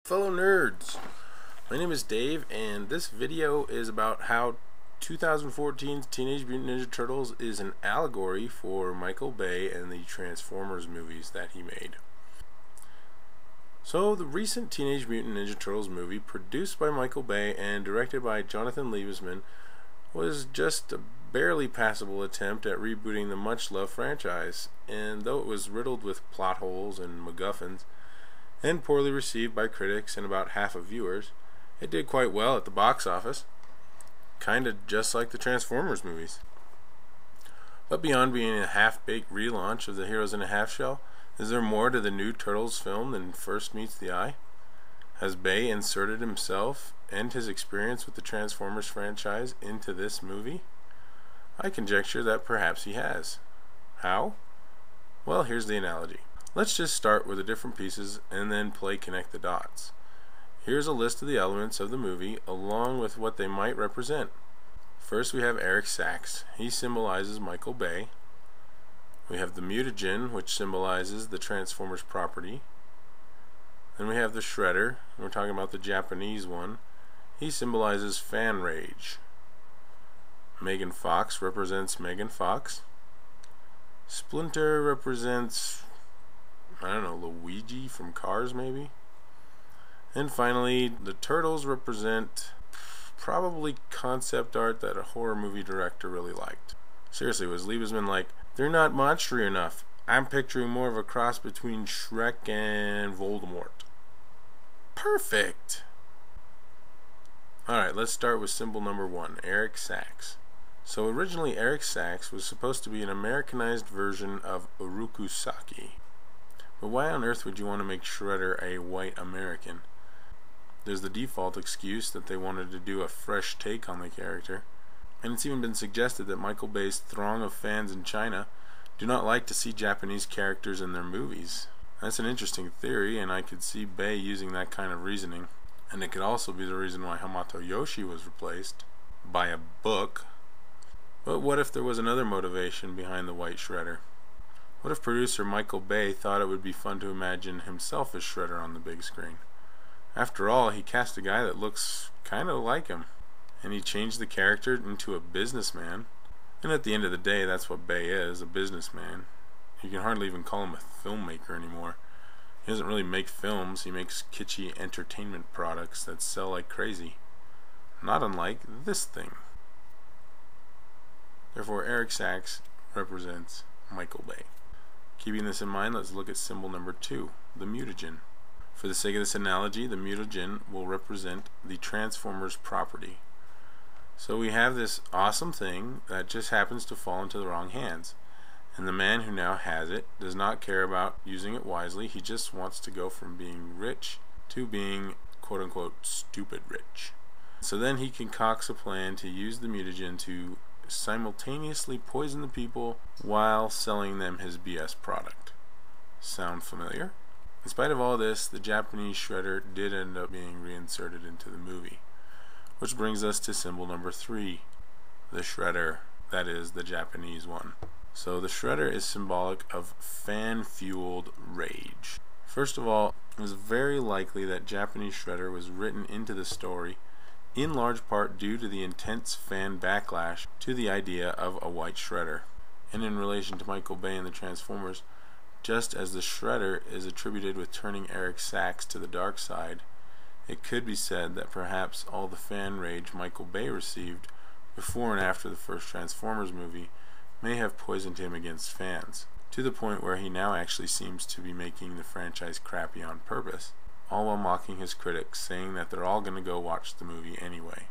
Fellow nerds, my name is Dave, and this video is about how 2014's Teenage Mutant Ninja Turtles is an allegory for Michael Bay and the Transformers movies that he made. So, the recent Teenage Mutant Ninja Turtles movie, produced by Michael Bay and directed by Jonathan Liebesman, was just a barely passable attempt at rebooting the much-loved franchise, and though it was riddled with plot holes and MacGuffins, and poorly received by critics and about half of viewers, it did quite well at the box office, kinda just like the Transformers movies. But beyond being a half-baked relaunch of the Heroes in a Half Shell, is there more to the new Turtles film than first meets the eye? Has Bay inserted himself and his experience with the Transformers franchise into this movie? I conjecture that perhaps he has. How? Well, here's the analogy. Let's just start with the different pieces and then play connect the dots. Here's a list of the elements of the movie along with what they might represent. First we have Eric Sachs. He symbolizes Michael Bay. We have the Mutagen, which symbolizes the Transformers property. Then we have the Shredder. We're talking about the Japanese one. He symbolizes fan rage. Megan Fox represents Megan Fox. Splinter represents, I don't know, Luigi from Cars maybe. And finally, the Turtles represent probably concept art that a horror movie director really liked. Seriously, was Liebesman like, they're not monstery enough. I'm picturing more of a cross between Shrek and Voldemort. Perfect! Alright, let's start with symbol number 1, Eric Sachs. So originally Eric Sachs was supposed to be an Americanized version of Uruku Saki. But why on earth would you want to make Shredder a white American? There's the default excuse that they wanted to do a fresh take on the character, and it's even been suggested that Michael Bay's throng of fans in China do not like to see Japanese characters in their movies. That's an interesting theory, and I could see Bay using that kind of reasoning. And it could also be the reason why Hamato Yoshi was replaced by a book. But what if there was another motivation behind the white Shredder? What if producer Michael Bay thought it would be fun to imagine himself as Shredder on the big screen? After all, he cast a guy that looks kind of like him, and he changed the character into a businessman. And at the end of the day, that's what Bay is, a businessman. You can hardly even call him a filmmaker anymore. He doesn't really make films, he makes kitschy entertainment products that sell like crazy. Not unlike this thing. Therefore, Eric Sachs represents Michael Bay. Keeping this in mind, let's look at symbol number 2, the Mutagen. For the sake of this analogy, the Mutagen will represent the Transformers property. So we have this awesome thing that just happens to fall into the wrong hands. And the man who now has it does not care about using it wisely. He just wants to go from being rich to being quote-unquote stupid rich. So then he concocts a plan to use the Mutagen to simultaneously poison the people while selling them his BS product. Sound familiar? In spite of all this, the Japanese Shredder did end up being reinserted into the movie. Which brings us to symbol number 3, the Shredder, that is the Japanese one. So the Shredder is symbolic of fan-fueled rage. First of all, it was very likely that Japanese Shredder was written into the story in large part due to the intense fan backlash to the idea of a white Shredder. And in relation to Michael Bay and the Transformers, just as the Shredder is attributed with turning Eric Sachs to the dark side, it could be said that perhaps all the fan rage Michael Bay received before and after the first Transformers movie may have poisoned him against fans, to the point where he now actually seems to be making the franchise crappy on purpose, all while mocking his critics, saying that they're all going to go watch the movie anyway.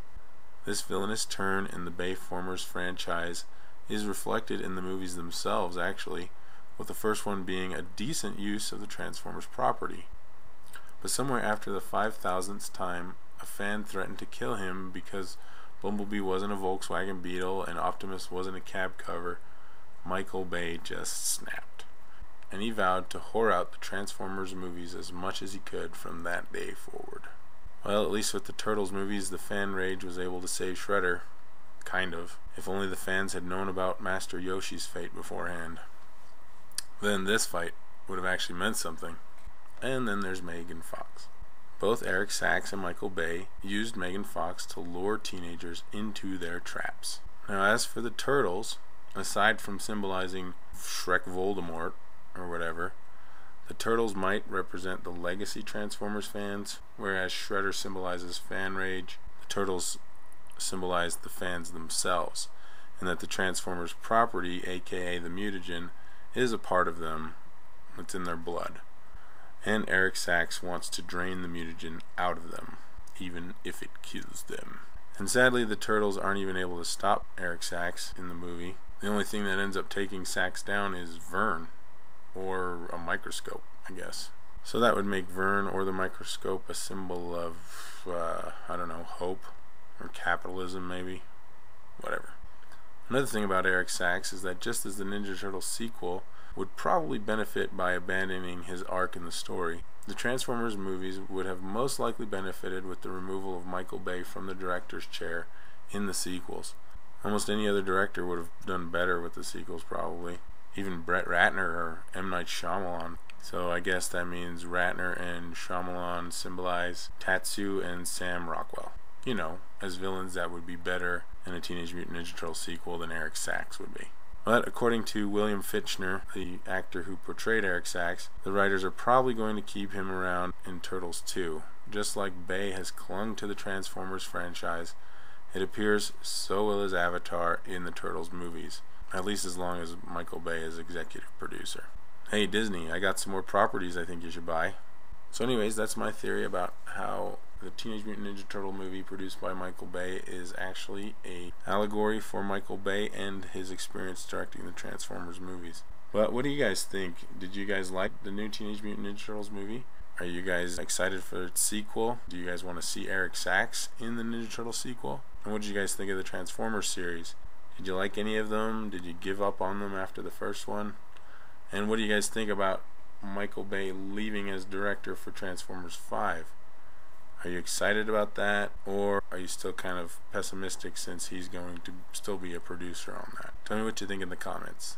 This villainous turn in the Bayformers franchise is reflected in the movies themselves actually, with the first one being a decent use of the Transformers property. But somewhere after the 5,000th time, a fan threatened to kill him because Bumblebee wasn't a Volkswagen Beetle and Optimus wasn't a cab cover, Michael Bay just snapped. And he vowed to whore out the Transformers movies as much as he could from that day forward. Well, at least with the Turtles movies, the fan rage was able to save Shredder. Kind of. If only the fans had known about Master Yoshi's fate beforehand. Then this fight would have actually meant something. And then there's Megan Fox. Both Eric Sachs and Michael Bay used Megan Fox to lure teenagers into their traps. Now, as for the Turtles, aside from symbolizing Shrek Voldemort or whatever, the Turtles might represent the legacy Transformers fans, whereas Shredder symbolizes fan rage. The Turtles symbolize the fans themselves, and that the Transformers property, aka the Mutagen, is a part of them. It's in their blood. And Eric Sachs wants to drain the Mutagen out of them, even if it kills them. And sadly, the Turtles aren't even able to stop Eric Sachs in the movie. The only thing that ends up taking Sachs down is Vern, or a microscope, I guess. So that would make Vern or the microscope a symbol of, I don't know, hope, or capitalism maybe, whatever. Another thing about Eric Sachs is that just as the Ninja Turtles sequel would probably benefit by abandoning his arc in the story, the Transformers movies would have most likely benefited with the removal of Michael Bay from the director's chair in the sequels. Almost any other director would have done better with the sequels, probably. Even Brett Ratner or M. Night Shyamalan. So I guess that means Ratner and Shyamalan symbolize Tatsu and Sam Rockwell. You know, as villains that would be better in a Teenage Mutant Ninja Turtles sequel than Eric Sachs would be. But according to William Fichtner, the actor who portrayed Eric Sachs, the writers are probably going to keep him around in Turtles 2. Just like Bay has clung to the Transformers franchise, it appears so will his avatar in the Turtles movies, at least as long as Michael Bay is executive producer. Hey Disney, I got some more properties I think you should buy. So anyways, that's my theory about how the Teenage Mutant Ninja Turtle movie produced by Michael Bay is actually a allegory for Michael Bay and his experience directing the Transformers movies. But what do you guys think? Did you guys like the new Teenage Mutant Ninja Turtles movie? Are you guys excited for its sequel? Do you guys want to see Eric Sachs in the Ninja Turtle sequel? And what did you guys think of the Transformers series? Did you like any of them? Did you give up on them after the first one? And what do you guys think about Michael Bay leaving as director for Transformers 5? Are you excited about that, or are you still kind of pessimistic since he's going to still be a producer on that? Tell me what you think in the comments.